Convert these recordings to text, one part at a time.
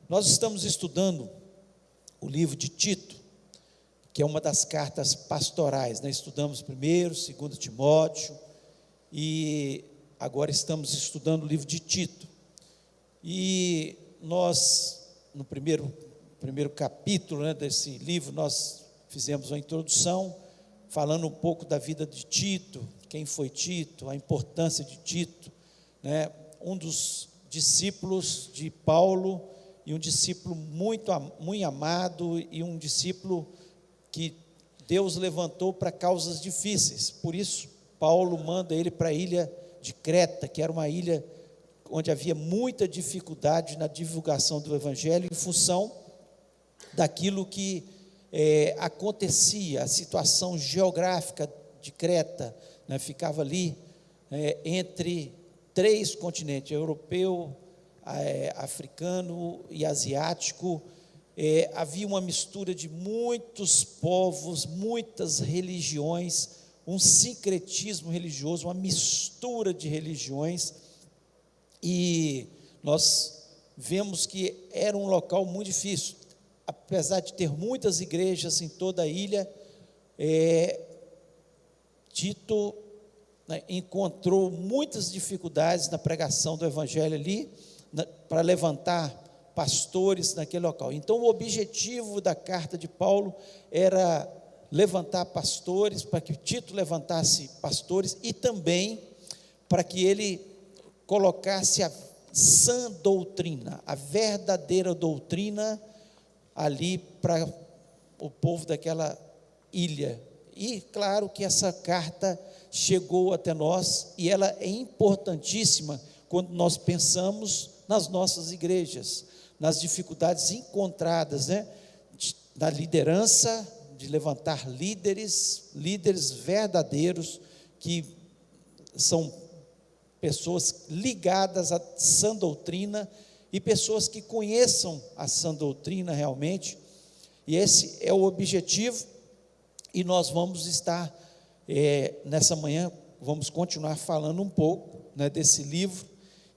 Nós estamos estudando o livro de Tito, que é uma das cartas pastorais, né? Estudamos 1º, 2º Timóteo, e agora estamos estudando o livro de Tito. E nós, no primeiro capítulo, né, desse livro, nós fizemos uma introdução, falando um pouco da vida de Tito, quem foi Tito, a importância de Tito, né? Um dos discípulos de Paulo, e um discípulo muito amado, e um discípulo que Deus levantou para causas difíceis. Por isso, Paulo manda ele para a ilha de Creta, que era uma ilha onde havia muita dificuldade na divulgação do Evangelho, em função daquilo que acontecia, a situação geográfica de Creta, né? Ficava ali entre 3 continentes, europeu, africano e asiático. Havia uma mistura de muitos povos, muitas religiões, um sincretismo religioso, uma mistura de religiões, e nós vemos que era um local muito difícil, apesar de ter muitas igrejas em toda a ilha. Tito, né, encontrou muitas dificuldades na pregação do Evangelho ali, para levantar pastores naquele local. Então, o objetivo da carta de Paulo era levantar pastores, para que Tito levantasse pastores, e também para que ele colocasse a sã doutrina, a verdadeira doutrina ali para o povo daquela ilha. E claro que essa carta chegou até nós, e ela é importantíssima quando nós pensamos nas nossas igrejas, nas dificuldades encontradas, né, na liderança, de levantar líderes verdadeiros, que são pessoas ligadas à sã doutrina, e pessoas que conheçam a sã doutrina realmente. E esse é o objetivo, e nós vamos estar, nessa manhã, vamos continuar falando um pouco, né, desse livro,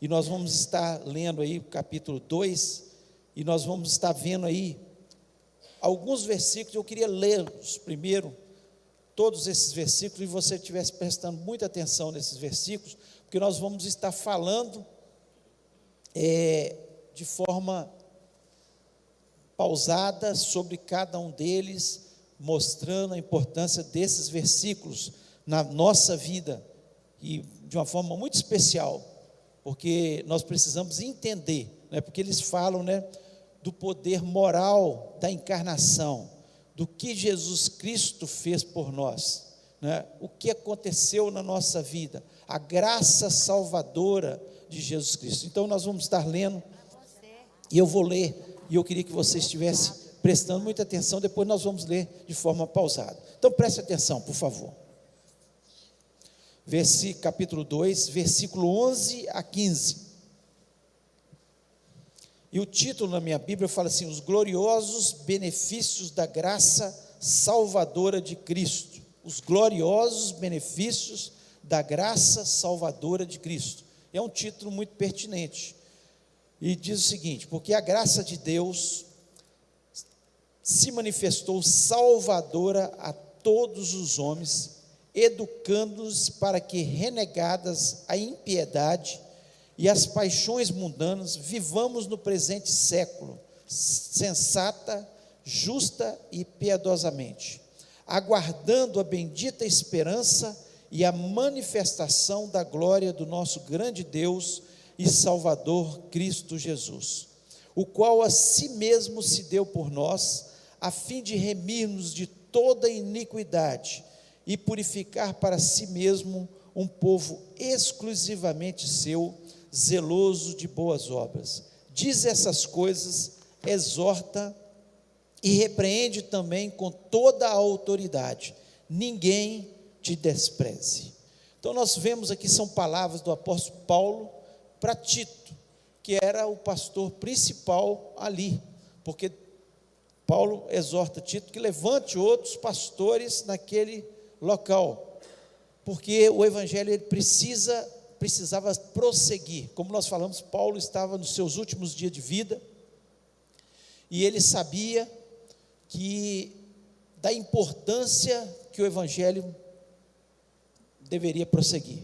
e nós vamos estar lendo aí o capítulo 2, e nós vamos estar vendo aí alguns versículos. Eu queria ler primeiro todos esses versículos, e você estivesse prestando muita atenção nesses versículos, porque nós vamos estar falando de forma pausada sobre cada um deles, mostrando a importância desses versículos na nossa vida, e de uma forma muito especial, porque nós precisamos entender, né, porque eles falam, né, do poder moral da encarnação, do que Jesus Cristo fez por nós, né, o que aconteceu na nossa vida, a graça salvadora de Jesus Cristo. Então nós vamos estar lendo, e eu vou ler, e eu queria que você estivesse prestando muita atenção. Depois nós vamos ler de forma pausada. Então preste atenção, por favor. Capítulo 2, versículo 11 a 15. E o título na minha Bíblia fala assim: os gloriosos benefícios da graça salvadora de Cristo. Os gloriosos benefícios da graça salvadora de Cristo. É um título muito pertinente. E diz o seguinte: porque a graça de Deus se manifestou salvadora a todos os homens, educando-os para que, renegadas a impiedade e as paixões mundanas, vivamos no presente século, sensata, justa e piedosamente, aguardando a bendita esperança e a manifestação da glória do nosso grande Deus e Salvador Cristo Jesus, o qual a si mesmo se deu por nós, a fim de remir-nos de toda iniquidade e purificar para si mesmo um povo exclusivamente seu, zeloso de boas obras. Diz essas coisas, exorta e repreende também com toda a autoridade. Ninguém te despreze. Então nós vemos aqui, são palavras do apóstolo Paulo para Tito, que era o pastor principal ali, porque Paulo exorta Tito que levante outros pastores naquele local, porque o evangelho ele precisava prosseguir. Como nós falamos, Paulo estava nos seus últimos dias de vida, e ele sabia da importância que o Evangelho deveria prosseguir.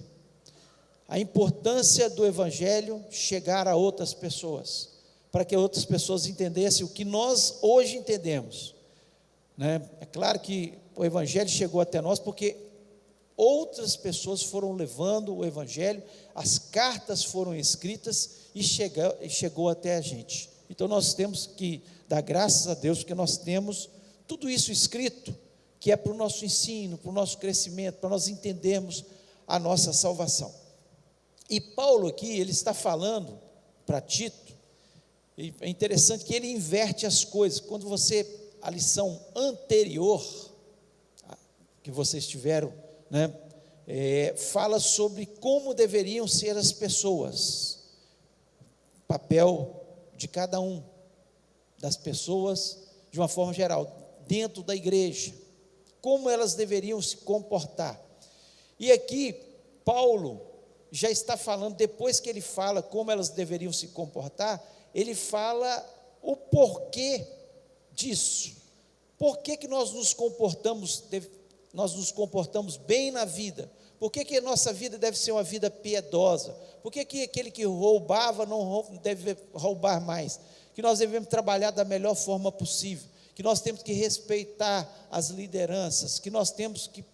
A importância do Evangelho chegar a outras pessoas, para que outras pessoas entendessem o que nós hoje entendemos, né? É claro que o Evangelho chegou até nós porque outras pessoas foram levando o Evangelho, as cartas foram escritas e chegou até a gente. Então nós temos que dar graças a Deus, porque nós temos tudo isso escrito, que é para o nosso ensino, para o nosso crescimento, para nós entendermos a nossa salvação. E Paulo aqui, ele está falando para Tito, e é interessante que ele inverte as coisas. Quando a lição anterior, que vocês tiveram, né, fala sobre como deveriam ser as pessoas, papel de cada um, das pessoas, de uma forma geral, dentro da igreja, como elas deveriam se comportar. E aqui, Paulo já está falando, depois que ele fala como elas deveriam se comportar, ele fala o porquê disso. Por que nós nos comportamos bem na vida? Por que a nossa vida deve ser uma vida piedosa? Por que aquele que roubava não deve roubar mais? Que nós devemos trabalhar da melhor forma possível, que nós temos que respeitar as lideranças, que nós temos que,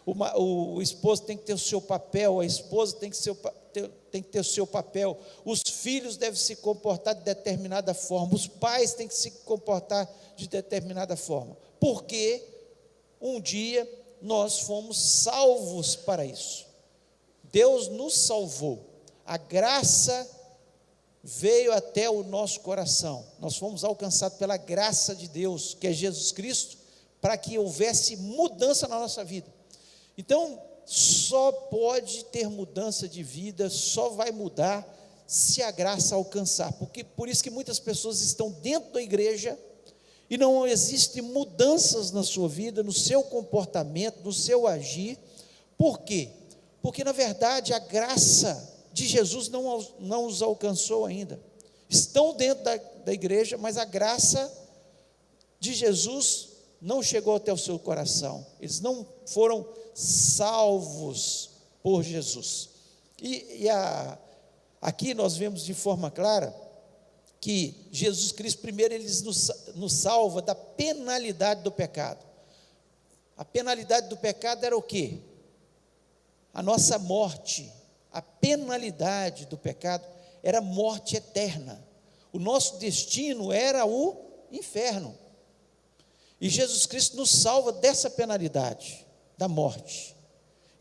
o esposo tem que ter o seu papel, a esposa tem que ter o seu papel, os filhos devem se comportar de determinada forma, os pais têm que se comportar de determinada forma, porque um dia nós fomos salvos para isso. Deus nos salvou, a graça veio até o nosso coração, nós fomos alcançados pela graça de Deus, que é Jesus Cristo, para que houvesse mudança na nossa vida. Então, só pode ter mudança de vida, só vai mudar se a graça alcançar, porque por isso que muitas pessoas estão dentro da igreja e não existem mudanças na sua vida, no seu comportamento, no seu agir. Por quê? Porque na verdade a graça de Jesus não os alcançou ainda. Estão dentro da igreja, mas a graça de Jesus não chegou até o seu coração. Eles não foram salvos por Jesus. Aqui nós vemos de forma clara que Jesus Cristo, primeiro, ele nos salva da penalidade do pecado. A penalidade do pecado era o quê? A nossa morte. A penalidade do pecado era morte eterna. O nosso destino era o inferno. E Jesus Cristo nos salva dessa penalidade, da morte.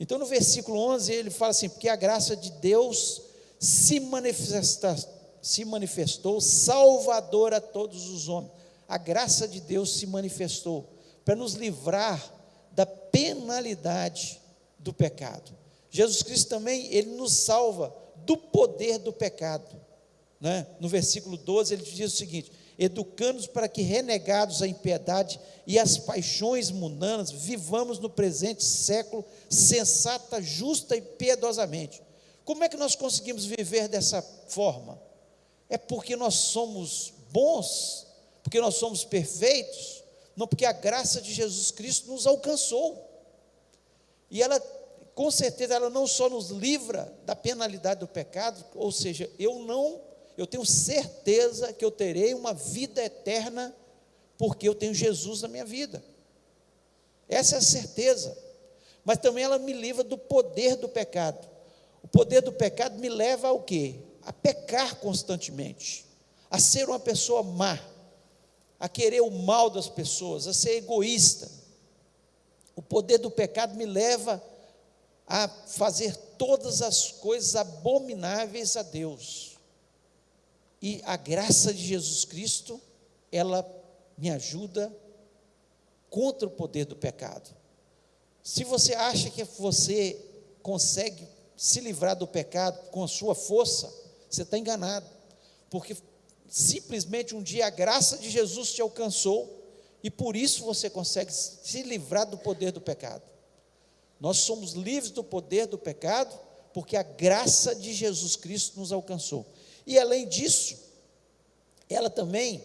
Então no versículo 11 ele fala assim: porque a graça de Deus se manifestou salvador a todos os homens. A graça de Deus se manifestou para nos livrar da penalidade do pecado. Jesus Cristo também, ele nos salva do poder do pecado, né? No versículo 12 ele diz o seguinte: educando-nos para que, renegados a impiedade e as paixões mundanas, vivamos no presente século sensata, justa e piedosamente. Como é que nós conseguimos viver dessa forma? É porque nós somos bons, porque nós somos perfeitos? Não, porque a graça de Jesus Cristo nos alcançou, e ela, com certeza, ela não só nos livra da penalidade do pecado, ou seja, eu tenho certeza que eu terei uma vida eterna, porque eu tenho Jesus na minha vida, essa é a certeza. Mas também ela me livra do poder do pecado. O poder do pecado me leva ao quê? A pecar constantemente, a ser uma pessoa má, a querer o mal das pessoas, a ser egoísta. O poder do pecado me leva a fazer todas as coisas abomináveis a Deus. E a graça de Jesus Cristo, ela me ajuda contra o poder do pecado. Se você acha que você consegue se livrar do pecado com a sua força, você está enganado, porque simplesmente um dia a graça de Jesus te alcançou, e por isso você consegue se livrar do poder do pecado. Nós somos livres do poder do pecado, porque a graça de Jesus Cristo nos alcançou. E além disso, ela também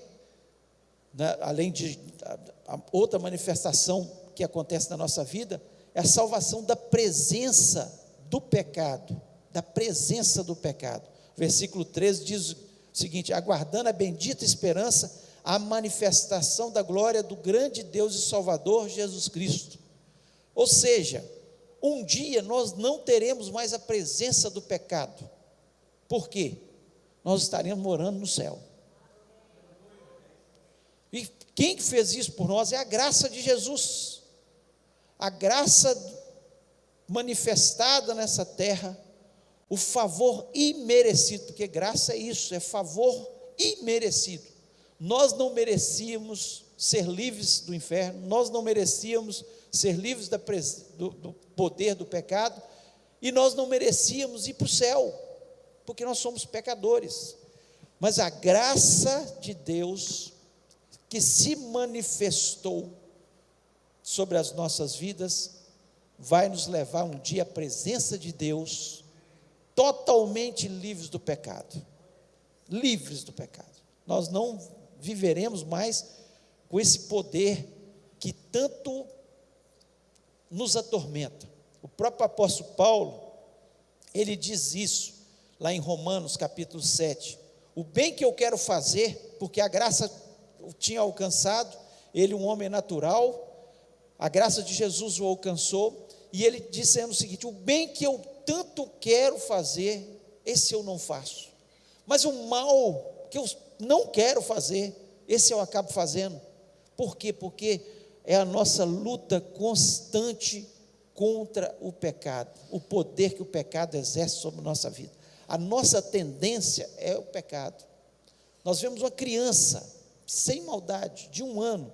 né, além de a outra manifestação que acontece na nossa vida, é a salvação da presença do pecado, da presença do pecado. Versículo 13 diz o seguinte: aguardando a bendita esperança, a manifestação da glória do grande Deus e Salvador Jesus Cristo. Ou seja, um dia nós não teremos mais a presença do pecado. Por quê? Nós estaremos morando no céu. E quem que fez isso por nós? É a graça de Jesus. A graça manifestada nessa terra, o favor imerecido, porque graça é isso, é favor imerecido. Nós não merecíamos ser livres do inferno, nós não merecíamos ser livres do poder do pecado, e nós não merecíamos ir para o céu, porque nós somos pecadores. Mas a graça de Deus, que se manifestou sobre as nossas vidas, vai nos levar um dia à presença de Deus, totalmente livres do pecado. Livres do pecado. Nós não viveremos mais com esse poder que tanto nos atormenta. O próprio apóstolo Paulo, ele diz isso, lá em Romanos capítulo 7, o bem que eu quero fazer, porque a graça o tinha alcançado, ele um homem natural, a graça de Jesus o alcançou, e ele dizendo o seguinte: o bem que eu tanto quero fazer, esse eu não faço, mas o mal que eu não quero fazer, esse eu acabo fazendo. Por quê? Porque é a nossa luta constante contra o pecado, o poder que o pecado exerce sobre a nossa vida. A nossa tendência é o pecado. Nós vemos uma criança, sem maldade, de 1 ano,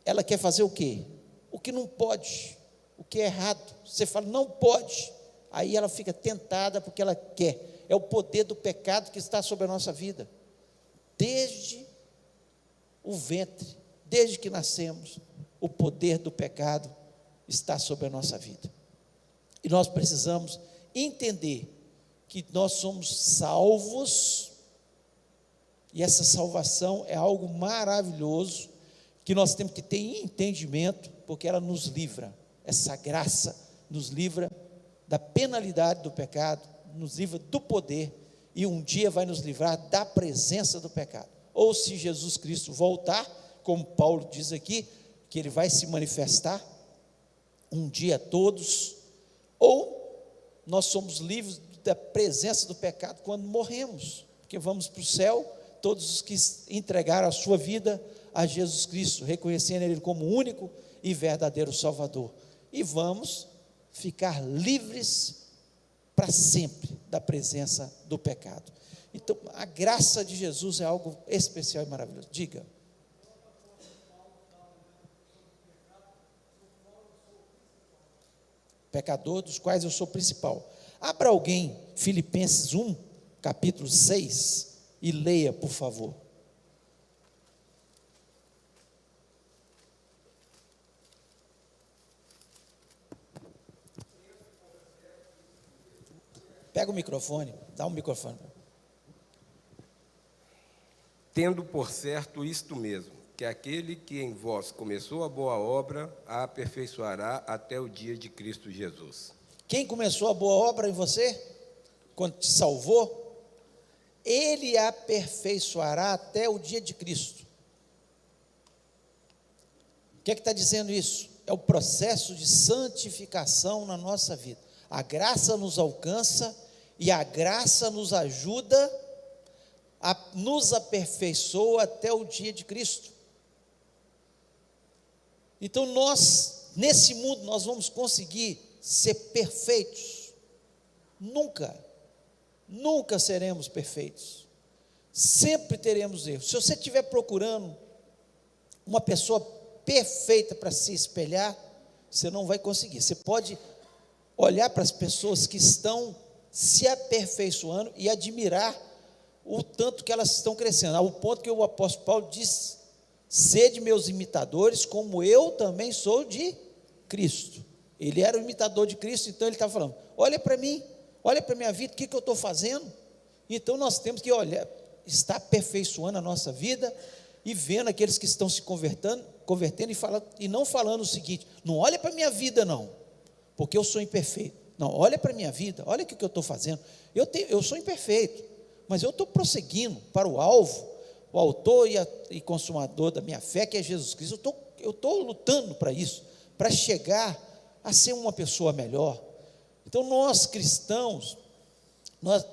ela quer fazer o quê? O que não pode, o que é errado. Você fala, não pode, aí ela fica tentada porque ela quer. É o poder do pecado que está sobre a nossa vida, desde o ventre, desde que nascemos, o poder do pecado está sobre a nossa vida, e nós precisamos entender que nós somos salvos, e essa salvação é algo maravilhoso, que nós temos que ter entendimento, porque ela nos livra, essa graça nos livra da penalidade do pecado, nos livra do poder, e um dia vai nos livrar da presença do pecado. Ou se Jesus Cristo voltar, como Paulo diz aqui, que ele vai se manifestar um dia a todos, ou nós somos livres da presença do pecado quando morremos, porque vamos para o céu, todos os que entregaram a sua vida a Jesus Cristo, reconhecendo Ele como único e verdadeiro Salvador, e vamos ficar livres para sempre da presença do pecado. Então, a graça de Jesus é algo especial e maravilhoso. Diga. Pecador dos quais eu sou principal. Abra alguém Filipenses 1, capítulo 6, e leia, por favor. Pega o microfone, dá um microfone. Tendo por certo isto mesmo, que aquele que em vós começou a boa obra, a aperfeiçoará até o dia de Cristo Jesus. Quem começou a boa obra em você, quando te salvou, Ele aperfeiçoará até o dia de Cristo. O que é que está dizendo isso? É o processo de santificação na nossa vida. A graça nos alcança e a graça nos ajuda, nos aperfeiçoa até o dia de Cristo. Então nós, nesse mundo, nós vamos conseguir ser perfeitos? Nunca seremos perfeitos, sempre teremos erros. Se você estiver procurando uma pessoa perfeita para se espelhar, você não vai conseguir. Você pode olhar para as pessoas que estão se aperfeiçoando e admirar o tanto que elas estão crescendo, ao ponto que o apóstolo Paulo diz: sede meus imitadores, como eu também sou de Cristo. Ele era o imitador de Cristo, então ele estava falando: olha para mim, olha para a minha vida, o que eu estou fazendo? Então nós temos que olhar, está aperfeiçoando a nossa vida e vendo aqueles que estão se convertendo e não falando o seguinte: não olha para a minha vida não, porque eu sou imperfeito. Não, olha para a minha vida, olha o que eu estou fazendo. Eu sou imperfeito, mas eu estou prosseguindo para o alvo, o autor e consumador da minha fé, que é Jesus Cristo. Eu estou lutando para isso, para chegar a ser uma pessoa melhor. Então nós cristãos,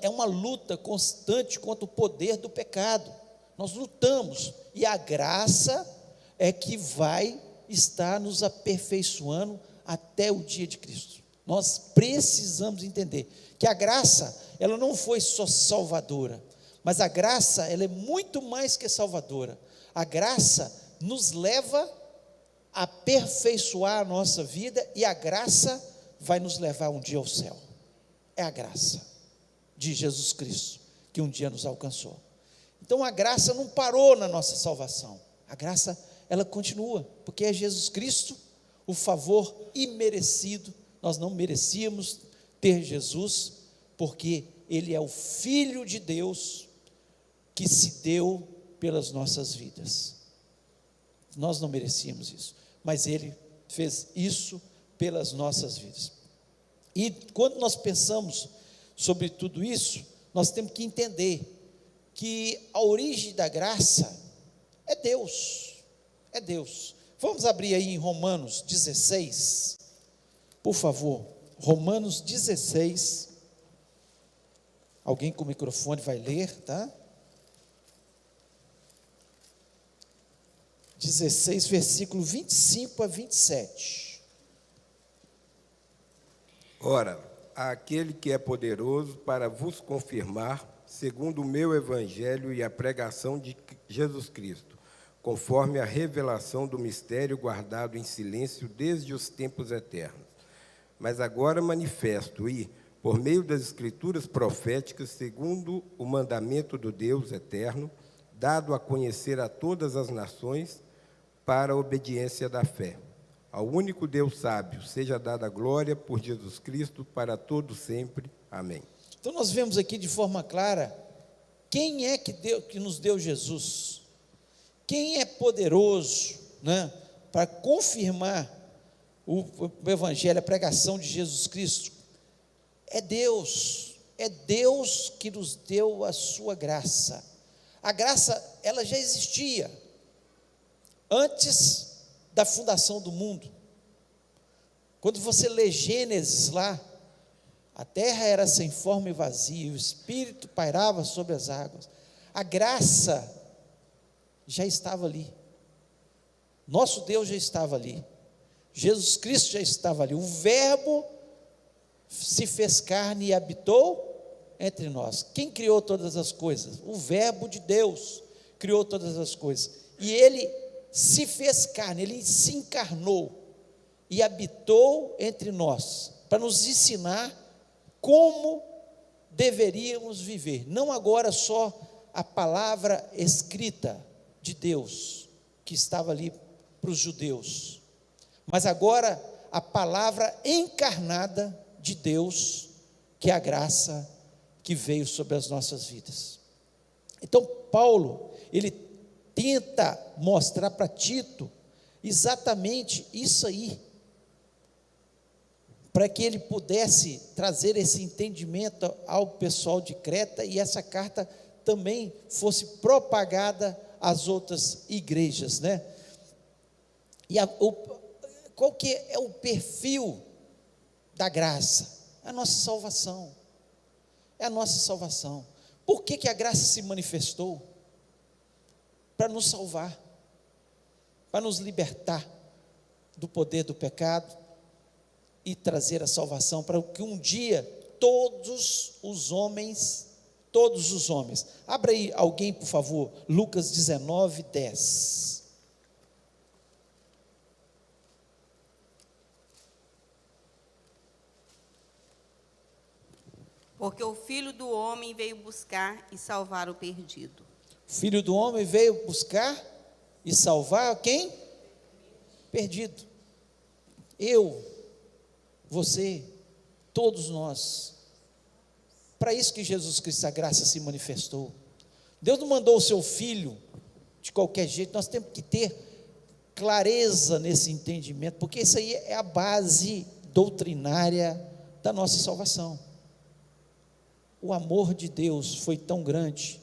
é uma luta constante contra o poder do pecado. Nós lutamos, e a graça é que vai estar nos aperfeiçoando até o dia de Cristo. Nós precisamos entender que a graça, ela não foi só salvadora, mas a graça, ela é muito mais que salvadora. A graça nos leva a aperfeiçoar a nossa vida, e a graça vai nos levar um dia ao céu. É a graça de Jesus Cristo que um dia nos alcançou. Então a graça não parou na nossa salvação, a graça, ela continua, porque é Jesus Cristo, o favor imerecido. Nós não merecíamos ter Jesus, porque Ele é o Filho de Deus, que se deu pelas nossas vidas. Nós não merecíamos isso, mas Ele fez isso pelas nossas vidas. E quando nós pensamos sobre tudo isso, nós temos que entender que a origem da graça é Deus, é Deus. Vamos abrir aí em Romanos 16, por favor, Romanos 16, alguém com o microfone vai ler, tá? 16, versículo 25 a 27. Ora, aquele que é poderoso para vos confirmar, segundo o meu evangelho e a pregação de Jesus Cristo, conforme a revelação do mistério guardado em silêncio desde os tempos eternos, mas agora manifesto e, por meio das escrituras proféticas, segundo o mandamento do Deus eterno, dado a conhecer a todas as nações, para a obediência da fé. Ao único Deus sábio, seja dada a glória por Jesus Cristo, para todos sempre. Amém. Então nós vemos aqui de forma clara, quem é que nos deu Jesus? Quem é poderoso, né, para confirmar o evangelho, a pregação de Jesus Cristo? É Deus que nos deu a sua graça. A graça, ela já existia antes da fundação do mundo. Quando você lê Gênesis lá, a terra era sem forma e vazia, o Espírito pairava sobre as águas. A graça já estava ali. Nosso Deus já estava ali. Jesus Cristo já estava ali. O Verbo se fez carne e habitou entre nós. Quem criou todas as coisas? O Verbo de Deus criou todas as coisas. E Ele se fez carne, Ele se encarnou e habitou entre nós, para nos ensinar como deveríamos viver. Não agora só a palavra escrita de Deus, que estava ali para os judeus, mas agora a palavra encarnada de Deus, que é a graça que veio sobre as nossas vidas. Então Paulo, ele tenta mostrar para Tito exatamente isso aí, para que ele pudesse trazer esse entendimento ao pessoal de Creta, e essa carta também fosse propagada às outras igrejas, né? E qual que é o perfil da graça? A nossa salvação, é a nossa salvação. Por que a graça se manifestou? Para nos salvar, para nos libertar do poder do pecado e trazer a salvação, para que um dia todos os homens, abra aí alguém por favor, Lucas 19, 10. Porque o Filho do Homem veio buscar e salvar o perdido. Filho do homem veio buscar e salvar quem? Perdido. Eu, você, todos nós. Para isso que Jesus Cristo, a graça se manifestou. Deus não mandou o seu filho de qualquer jeito. Nós temos que ter clareza nesse entendimento, porque isso aí é a base doutrinária da nossa salvação. O amor de Deus foi tão grande.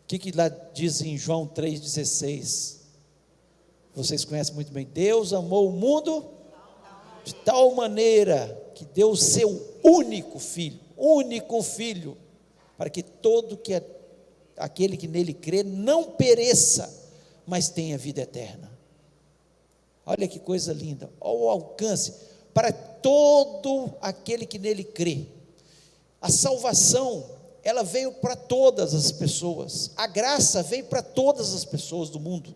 O que lá diz em João 3,16? Vocês conhecem muito bem. Deus amou o mundo de tal maneira que deu o seu único filho, para que aquele que nele crê não pereça, mas tenha vida eterna. Olha que coisa linda, olha o alcance, para todo aquele que nele crê. A salvação, ela veio para todas as pessoas, a graça veio para todas as pessoas do mundo.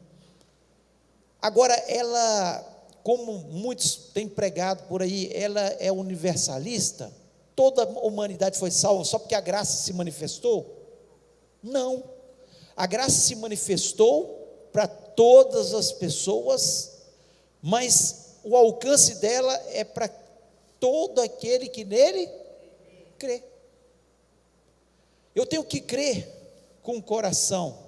Agora, ela, como muitos têm pregado por aí, ela é universalista, toda a humanidade foi salva só porque a graça se manifestou? Não, a graça se manifestou para todas as pessoas, mas o alcance dela é para todo aquele que nele crê. Eu tenho que crer com o coração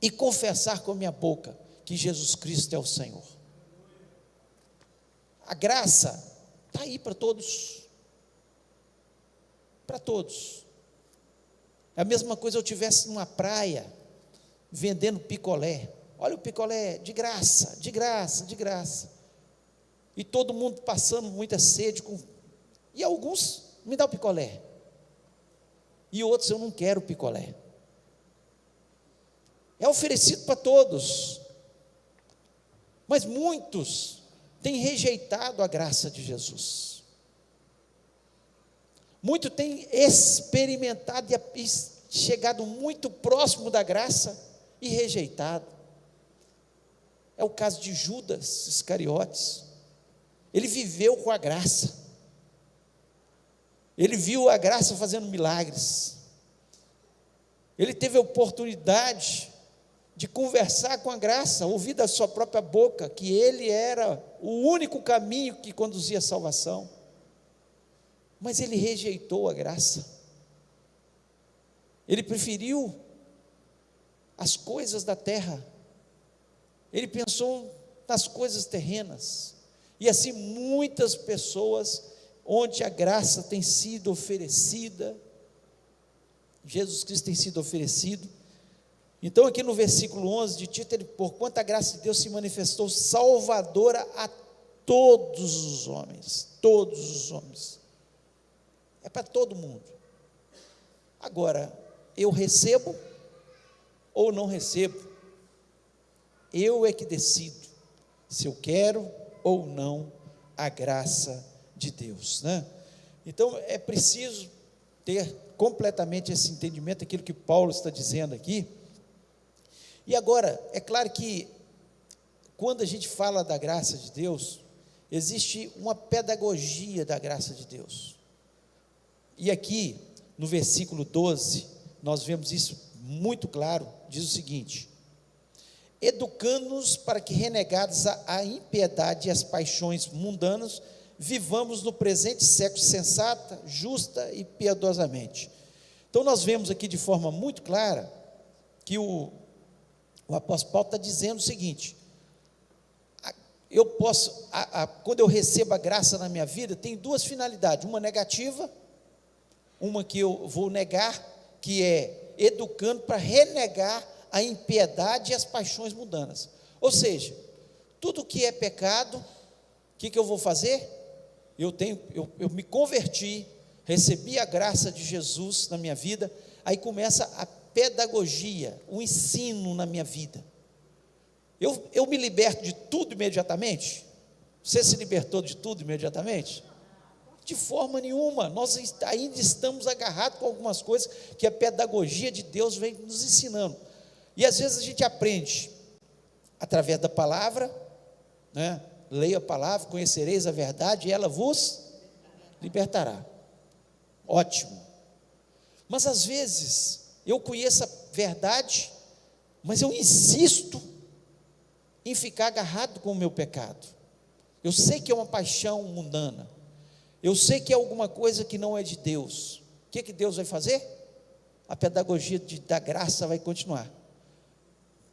e confessar com a minha boca que Jesus Cristo é o Senhor. A graça está aí para todos. Para todos. É a mesma coisa eu estivesse numa praia, vendendo picolé. Olha o picolé, de graça, de graça, de graça. E todo mundo passando muita sede. E alguns, me dá o picolé. E outros, eu não quero picolé. É oferecido para todos. Mas muitos têm rejeitado a graça de Jesus. Muitos têm experimentado e chegado muito próximo da graça e rejeitado. É o caso de Judas Iscariotes. Ele viveu com a graça. Ele viu a graça fazendo milagres. Ele teve a oportunidade de conversar com a graça, ouvir da sua própria boca que ele era o único caminho que conduzia à salvação. Mas ele rejeitou a graça. Ele preferiu as coisas da terra. Ele pensou nas coisas terrenas. E assim muitas pessoas, onde a graça tem sido oferecida, Jesus Cristo tem sido oferecido. Então aqui no versículo 11 de Tito, porquanto a graça de Deus se manifestou salvadora a todos os homens, é para todo mundo. Agora, eu recebo ou não recebo, eu é que decido se eu quero ou não a graça de Deus, né? Então é preciso ter completamente esse entendimento, aquilo que Paulo está dizendo aqui. E agora, é claro que quando a gente fala da graça de Deus, existe uma pedagogia da graça de Deus. E aqui, no versículo 12, nós vemos isso muito claro, diz o seguinte: educando-nos para que, renegados a impiedade e as paixões mundanas, vivamos no presente século sensata, justa e piedosamente. Então nós vemos aqui de forma muito clara que o apóstolo Paulo está dizendo o seguinte: eu posso, quando eu recebo a graça na minha vida, tem duas finalidades, uma negativa, uma que eu vou negar, que é educando para renegar a impiedade e as paixões mundanas. Ou seja, tudo que é pecado, o que eu vou fazer? Eu me converti, recebi a graça de Jesus na minha vida, aí começa a pedagogia, o ensino na minha vida. Eu me liberto de tudo imediatamente? Você se libertou de tudo imediatamente? De forma nenhuma. Nós ainda estamos agarrados com algumas coisas que a pedagogia de Deus vem nos ensinando. E às vezes a gente aprende através da palavra, né? Leia a palavra, conhecereis a verdade e ela vos libertará. Ótimo. Mas às vezes eu conheço a verdade, mas eu insisto em ficar agarrado com o meu pecado. Eu sei que é uma paixão mundana, eu sei que é alguma coisa que não é de Deus. O que Deus vai fazer? a pedagogia da graça vai continuar,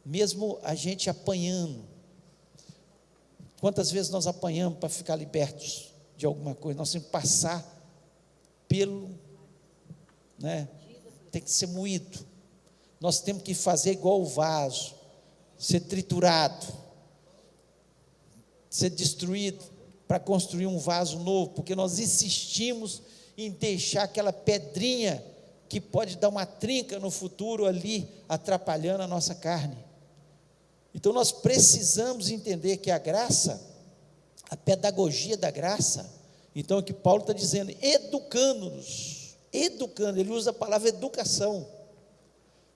mesmo a gente apanhando. Quantas vezes nós apanhamos para ficar libertos de alguma coisa? Nós temos que passar pelo, tem que ser moído, nós temos que fazer igual o vaso, ser triturado, ser destruído, para construir um vaso novo, porque nós insistimos em deixar aquela pedrinha que pode dar uma trinca no futuro ali, atrapalhando a nossa carne. Então nós precisamos entender que a graça, a pedagogia da graça, então é o que Paulo está dizendo, educando-nos, ele usa a palavra educação,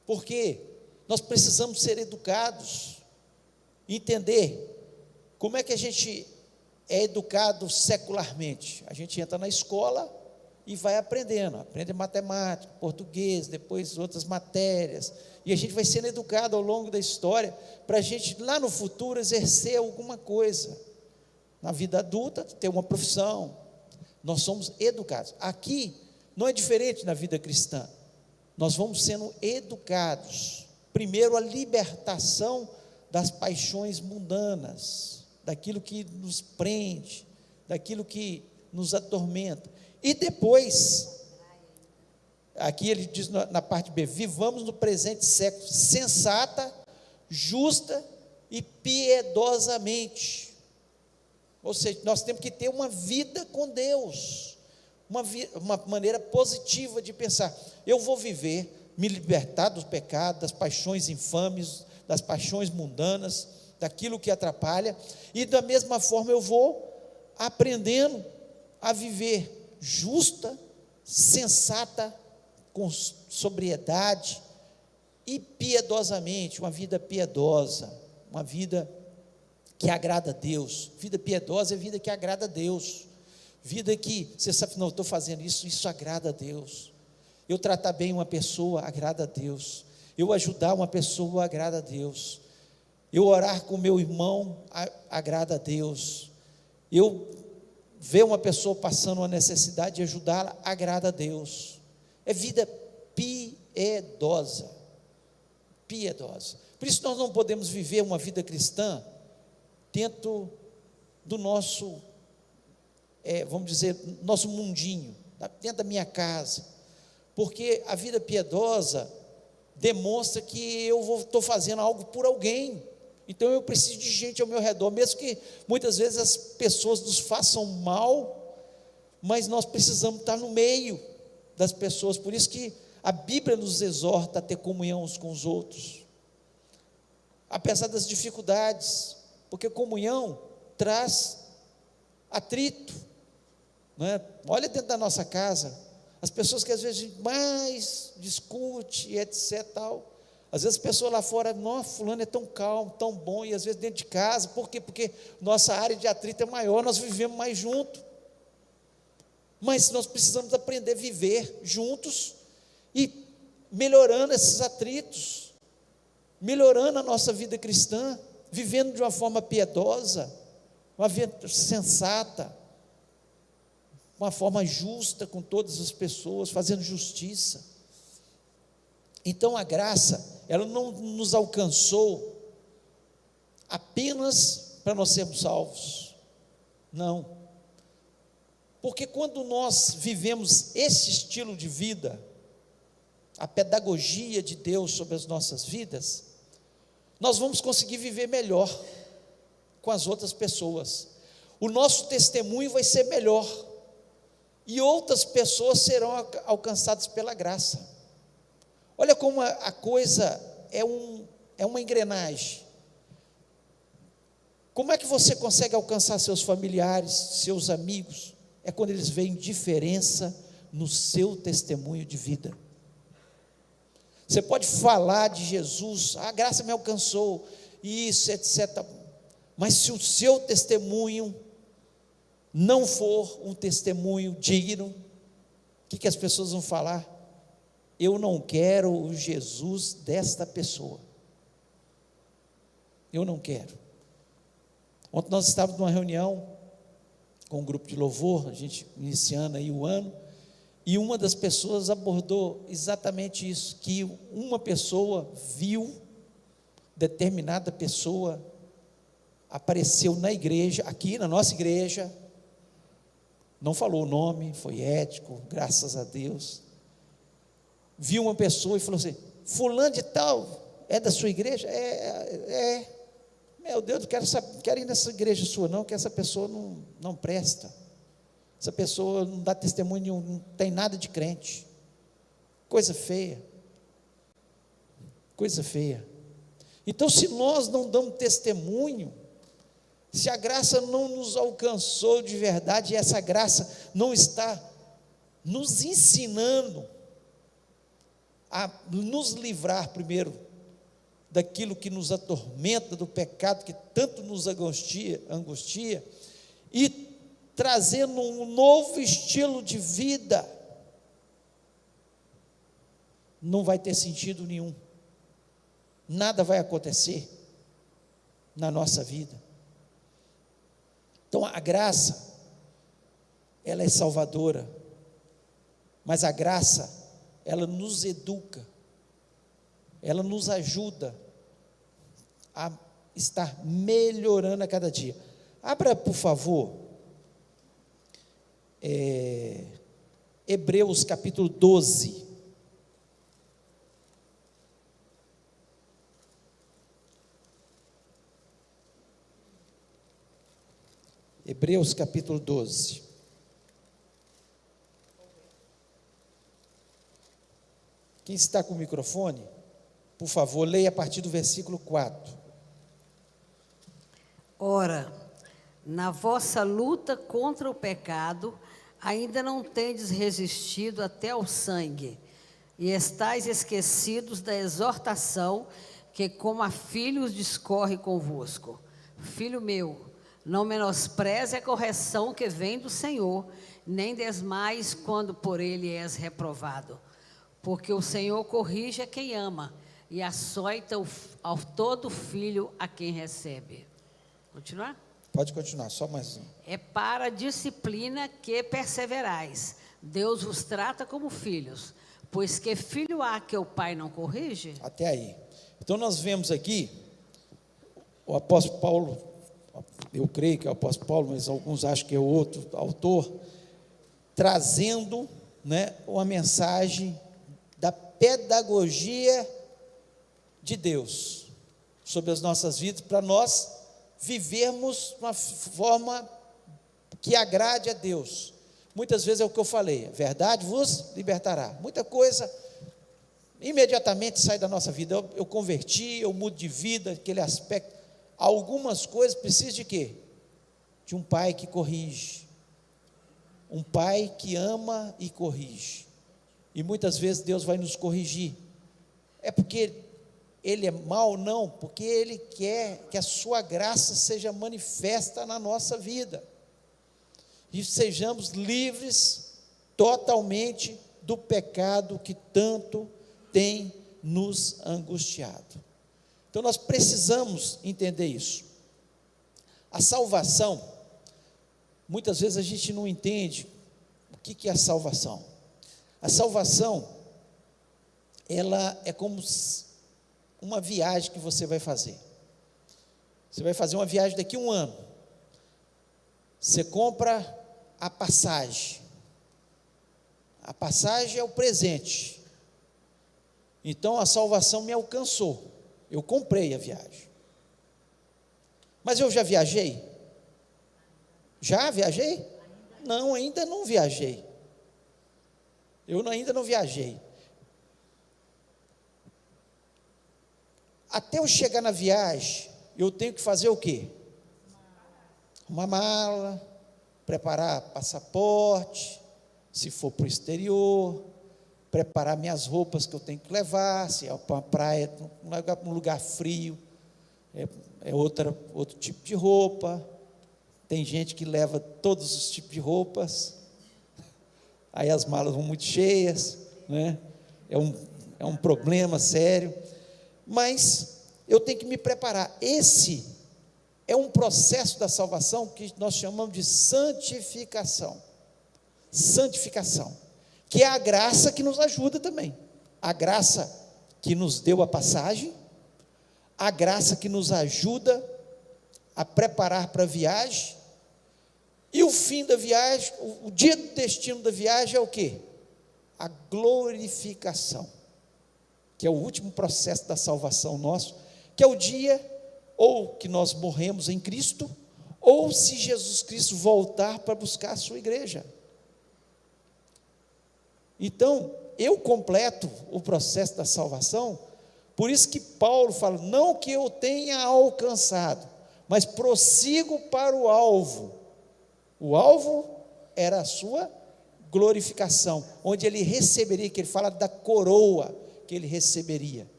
porque nós precisamos ser educados, entender como é que a gente é educado secularmente. A gente entra na escola e vai aprende matemática, português, depois outras matérias, e a gente vai sendo educado ao longo da história, para a gente lá no futuro exercer alguma coisa, na vida adulta, ter uma profissão. Nós somos educados. Aqui não é diferente na vida cristã, nós vamos sendo educados, primeiro a libertação das paixões mundanas, daquilo que nos prende, daquilo que nos atormenta, e depois, aqui ele diz na parte B, vivamos no presente século, sensata, justa e piedosamente, ou seja, nós temos que ter uma vida com Deus, uma maneira positiva de pensar, eu vou viver, me libertar do pecado, das paixões infames, das paixões mundanas, daquilo que atrapalha, e da mesma forma eu vou aprendendo a viver justa, sensata, com sobriedade e piedosamente, uma vida piedosa, uma vida que agrada a Deus. Vida piedosa é vida que agrada a Deus, vida que você sabe, não, eu estou fazendo isso agrada a Deus. Eu tratar bem uma pessoa agrada a Deus, eu ajudar uma pessoa agrada a Deus, eu orar com meu irmão agrada a Deus, eu ver uma pessoa passando uma necessidade e ajudá-la agrada a Deus. É vida piedosa, por isso nós não podemos viver uma vida cristã dentro do nosso, vamos dizer, nosso mundinho, dentro da minha casa, porque a vida piedosa demonstra que eu estou fazendo algo por alguém, então eu preciso de gente ao meu redor, mesmo que muitas vezes as pessoas nos façam mal, mas nós precisamos estar no meio das pessoas, por isso que a Bíblia nos exorta a ter comunhão uns com os outros, apesar das dificuldades, porque comunhão traz atrito, não é? Olha dentro da nossa casa, as pessoas que às vezes mais discute, etc, tal, às vezes as pessoas lá fora, nossa, fulano é tão calmo, tão bom, e às vezes dentro de casa, por quê? Porque nossa área de atrito é maior, nós vivemos mais junto, mas nós precisamos aprender a viver juntos, e melhorando esses atritos, melhorando a nossa vida cristã, vivendo de uma forma piedosa, uma vida sensata, uma forma justa com todas as pessoas, fazendo justiça. Então a graça, ela não nos alcançou apenas para nós sermos salvos, não, porque quando nós vivemos esse estilo de vida, a pedagogia de Deus sobre as nossas vidas, nós vamos conseguir viver melhor com as outras pessoas, o nosso testemunho vai ser melhor, e outras pessoas serão alcançadas pela graça. Olha como a coisa é uma engrenagem. Como é que você consegue alcançar seus familiares, seus amigos? É quando eles veem diferença no seu testemunho de vida. Você pode falar de Jesus, a graça me alcançou, isso, etc. Mas se o seu testemunho não for um testemunho digno, o que as pessoas vão falar? Eu não quero o Jesus desta pessoa. Eu não quero. Ontem nós estávamos numa reunião com um grupo de louvor, a gente iniciando aí o ano, E uma das pessoas abordou exatamente isso, que uma pessoa viu, determinada pessoa apareceu na igreja, aqui na nossa igreja, não falou o nome, foi ético, graças a Deus, viu uma pessoa e falou assim: fulano de tal, é da sua igreja? Meu Deus, não quero ir nessa igreja sua não, que essa pessoa não presta, essa pessoa não dá testemunho nenhum, não tem nada de crente, coisa feia. Então, se nós não damos testemunho, se a graça não nos alcançou de verdade, e essa graça não está nos ensinando a nos livrar primeiro daquilo que nos atormenta, do pecado que tanto nos angustia, e trazendo um novo estilo de vida, não vai ter sentido nenhum, nada vai acontecer na nossa vida. Então a graça, ela é salvadora, mas a graça, ela nos educa, ela nos ajuda a estar melhorando a cada dia. Abra, por favor, Hebreus capítulo 12. Hebreus capítulo 12. Quem está com o microfone, por favor, leia a partir do versículo 4. Ora, na vossa luta contra o pecado, ainda não tendes resistido até ao sangue, e estáis esquecidos da exortação que, como a filhos, discorre convosco. Filho meu, não menospreze a correção que vem do Senhor, nem desmaies quando por ele és reprovado. Porque o Senhor corrige a quem ama, e açoita ao todo filho a quem recebe. Continuar? Pode continuar, só mais um. É para a disciplina que perseverais. Deus vos trata como filhos, pois que filho há que o pai não corrige? Até aí. Então nós vemos aqui, o apóstolo Paulo, eu creio que é o apóstolo Paulo, mas alguns acham que é outro autor, trazendo, uma mensagem da pedagogia de Deus sobre as nossas vidas, para nós vivermos de uma forma que agrade a Deus. Muitas vezes é o que eu falei: a verdade vos libertará. Muita coisa imediatamente sai da nossa vida. Eu converti, eu mudo de vida, aquele aspecto. Algumas coisas precisam de quê? De um pai que corrige, um pai que ama e corrige. E muitas vezes Deus vai nos corrigir. É porque Ele é mau? Não, porque Ele quer que a sua graça seja manifesta na nossa vida, e sejamos livres totalmente do pecado que tanto tem nos angustiado. Então nós precisamos entender isso. A salvação, muitas vezes a gente não entende o que é a salvação. A salvação, ela é como uma viagem que você vai fazer. Você vai fazer uma viagem daqui a um ano. Você compra a passagem. A passagem é o presente. Então a salvação me alcançou. Eu comprei a viagem. Mas eu já viajei? Já viajei? Não, ainda não viajei. Ainda não viajei. Até eu chegar na viagem, eu tenho que fazer o quê? Uma mala, preparar passaporte, se for para o exterior, preparar minhas roupas que eu tenho que levar, se é para uma praia, um lugar frio, é outro tipo de roupa. Tem gente que leva todos os tipos de roupas, aí as malas vão muito cheias, é um problema sério, mas eu tenho que me preparar. Esse é um processo da salvação que nós chamamos de santificação. que é a graça que nos ajuda também. A graça que nos deu a passagem, a graça que nos ajuda a preparar para a viagem, e o fim da viagem, o dia do destino da viagem é o quê? A glorificação, que é o último processo da salvação nosso, que é o dia ou que nós morremos em Cristo, ou se Jesus Cristo voltar para buscar a sua igreja. Então, eu completo o processo da salvação, por isso que Paulo fala, não que eu tenha alcançado, mas prossigo para o alvo. O alvo era a sua glorificação, onde ele receberia, que ele fala da coroa que ele receberia.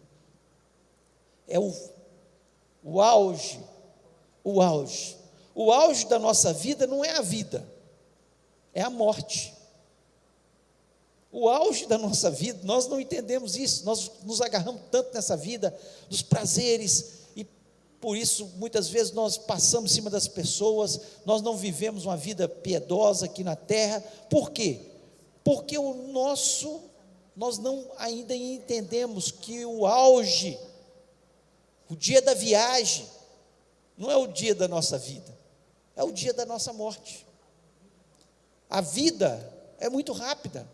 É o auge. O auge da nossa vida não é a vida, é a morte. O auge da nossa vida, nós não entendemos isso, nós nos agarramos tanto nessa vida, dos prazeres, e por isso muitas vezes nós passamos em cima das pessoas, nós não vivemos uma vida piedosa aqui na terra. Por quê? Porque nós não ainda entendemos que o auge, o dia da viagem, não é o dia da nossa vida, é o dia da nossa morte. A vida é muito rápida,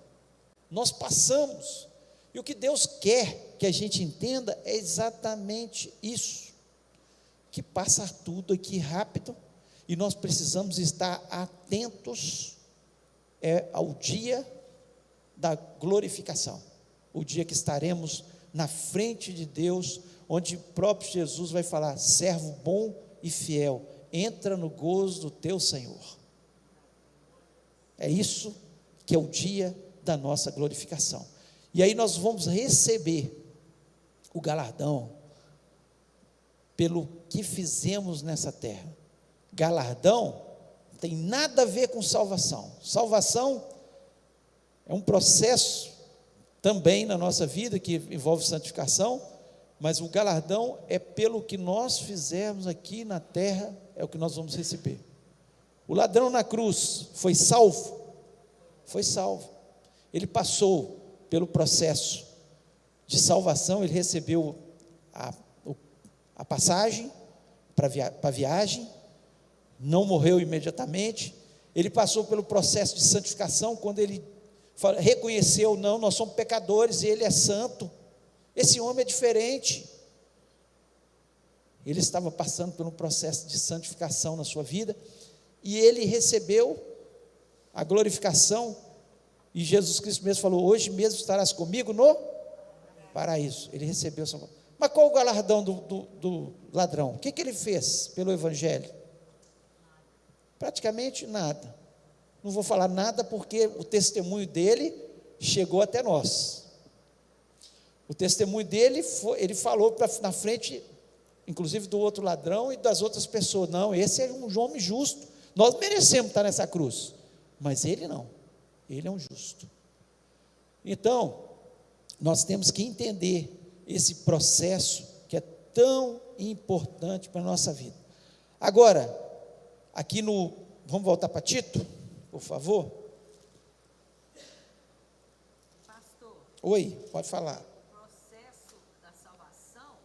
nós passamos, e o que Deus quer que a gente entenda é exatamente isso, que passa tudo aqui rápido, e nós precisamos estar atentos ao dia da glorificação, o dia que estaremos na frente de Deus, onde o próprio Jesus vai falar, servo bom e fiel, entra no gozo do teu Senhor. É isso que é o dia da nossa glorificação. E aí nós vamos receber o galardão pelo que fizemos nessa terra. Galardão não tem nada a ver com salvação. Salvação é um processo também na nossa vida que envolve santificação, mas o galardão é pelo que nós fizermos aqui na terra, é o que nós vamos receber. O ladrão na cruz foi salvo? Foi salvo. Ele passou pelo processo de salvação, ele recebeu a passagem para a viagem, não morreu imediatamente, ele passou pelo processo de santificação, quando ele reconheceu, não, nós somos pecadores e ele é santo, esse homem é diferente. Ele estava passando por um processo de santificação na sua vida, e ele recebeu a glorificação, e Jesus Cristo mesmo falou, hoje mesmo estarás comigo no paraíso. Ele recebeu essa. Mas qual o galardão do ladrão? O que ele fez pelo Evangelho? Praticamente nada. Não vou falar nada porque o testemunho dele chegou até nós. O testemunho dele, ele falou na frente, inclusive do outro ladrão e das outras pessoas, não, esse é um homem justo, nós merecemos estar nessa cruz, mas ele não. Ele é um justo. Então, nós temos que entender esse processo que é tão importante para a nossa vida. Agora, vamos voltar para Tito, por favor. Pastor. Oi, pode falar. O processo da salvação,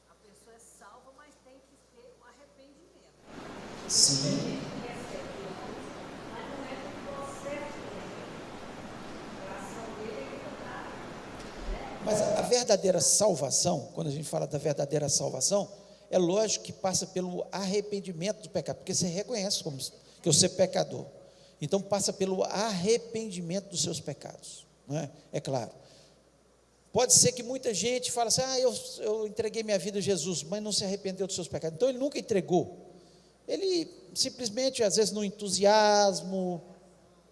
a pessoa é salva, mas tem que ter um arrependimento. Sim. Mas a verdadeira salvação, quando a gente fala da verdadeira salvação, é lógico que passa pelo arrependimento do pecado, porque você reconhece que você é pecador. Então passa pelo arrependimento dos seus pecados, não é? É claro. Pode ser que muita gente fale assim, eu entreguei minha vida a Jesus, mas não se arrependeu dos seus pecados. Então ele nunca entregou. Ele simplesmente, às vezes no entusiasmo,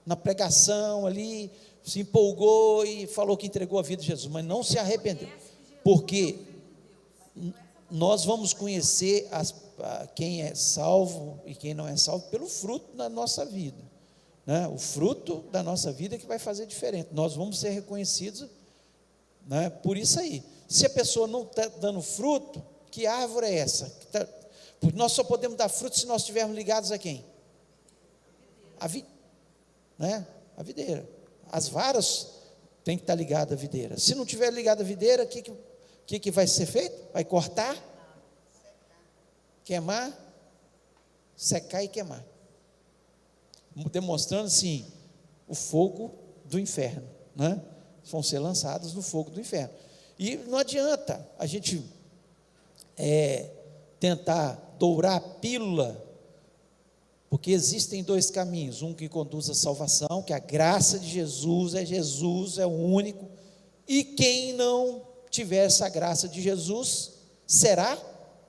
na pregação ali, se empolgou e falou que entregou a vida a Jesus, mas não se arrependeu, porque nós vamos conhecer quem é salvo e quem não é salvo pelo fruto da nossa vida, né? O fruto da nossa vida que vai fazer diferente, nós vamos ser reconhecidos, né, por isso aí. Se a pessoa não está dando fruto, que árvore é essa? Porque nós só podemos dar fruto se nós estivermos ligados a quem? A videira. As varas têm que estar ligadas à videira. Se não tiver ligada à videira, o que vai ser feito? Vai cortar, queimar, secar e queimar. Demonstrando, assim, o fogo do inferno, né? Vão ser lançados no fogo do inferno. E não adianta a gente tentar dourar a pílula, porque existem dois caminhos, um que conduz à salvação, que a graça de Jesus é o único, e quem não tiver essa graça de Jesus, será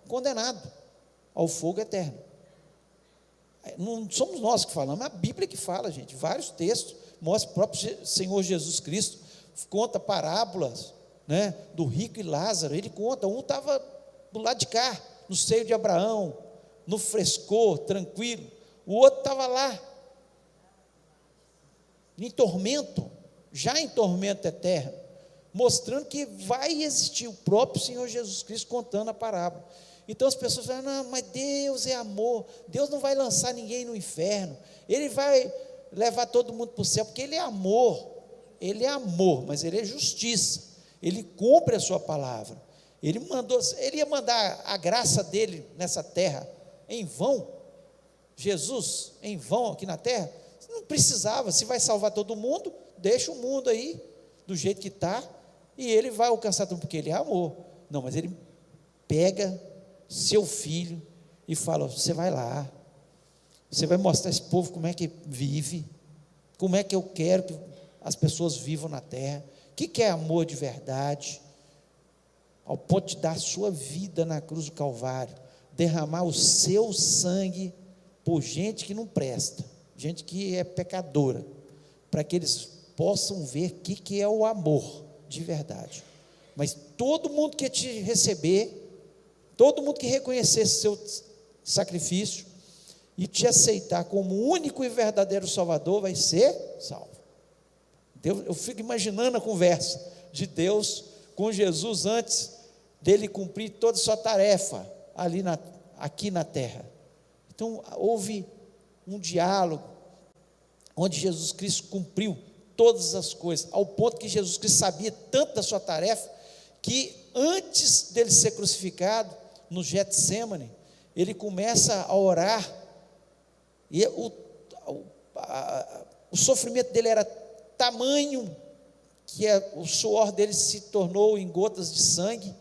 condenado ao fogo eterno. Não somos nós que falamos, é a Bíblia que fala, gente, vários textos, mostra o próprio Senhor Jesus Cristo, conta parábolas, né, do rico e Lázaro, ele conta, um estava do lado de cá, no seio de Abraão, no frescor, tranquilo, o outro estava lá, em tormento, já em tormento eterno, mostrando que vai existir o próprio Senhor Jesus Cristo contando a parábola. Então as pessoas falam, não, mas Deus é amor, Deus não vai lançar ninguém no inferno, Ele vai levar todo mundo para o céu, porque Ele é amor, mas Ele é justiça, Ele cumpre a sua palavra, Ele ia mandar a graça dEle nessa terra em vão, Jesus em vão aqui na terra, não precisava, se vai salvar todo mundo, deixa o mundo aí, do jeito que está, e Ele vai alcançar tudo, porque Ele é amor. Não, mas Ele pega seu filho e fala, você vai lá, você vai mostrar esse povo como é que vive, como é que eu quero que as pessoas vivam na terra, o que é amor de verdade, ao ponto de dar a sua vida na cruz do Calvário, derramar o seu sangue por gente que não presta, gente que é pecadora, para que eles possam ver o que é o amor de verdade. Mas todo mundo que te receber, todo mundo que reconhecer esse seu sacrifício e te aceitar como único e verdadeiro Salvador, vai ser salvo. Eu fico imaginando a conversa de Deus com Jesus antes dele cumprir toda a sua tarefa aqui na terra. Então houve um diálogo onde Jesus Cristo cumpriu todas as coisas, ao ponto que Jesus Cristo sabia tanto da sua tarefa, que antes dele ser crucificado, no Getsêmani, ele começa a orar, e o sofrimento dele era tamanho, que o suor dele se tornou em gotas de sangue,